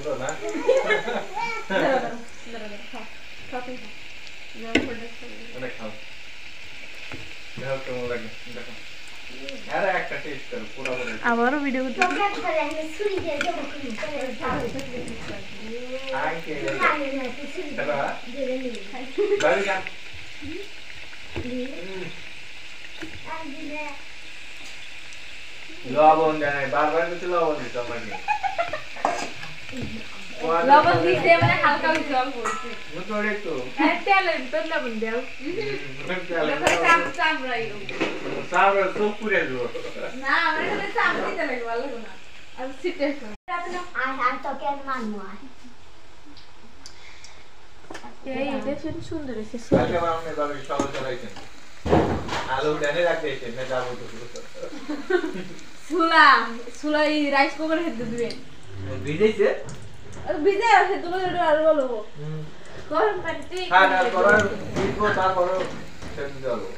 সুন্দর না অনেক খাও দেখো কেমন লাগে দেখো আরে একটা টেস্ট করো পুরো পুরো আবারও ভিডিও করতে আই কে দাদা বাড়ি যা লবণ দেয় বারবার কিছু লবণ দিতে আমাকে লবণ দিতে মানে হালকা জল পড়ছে মুতরে একটু তেলের তোর লবণ দাও চামড়াই সারা সব পুরে দিও না আমার কাছে চামড়া দিতে লাগে ভালো না আর সিটে আর তো কেন মানবো এই দেখেন সুন্দর এসে আগে বামনে বাবা সবাই চালাইছেন আলু ডেনে রাখতেছেন না যাবো তো সুলা এই রাইস কুকারে হেতে দিবেন ভিজেছে আর ভিজে আছে তুমি আর বলো গরম পানিতে হ্যাঁ তারপর দিব তারপর সেদ্ধ দেবো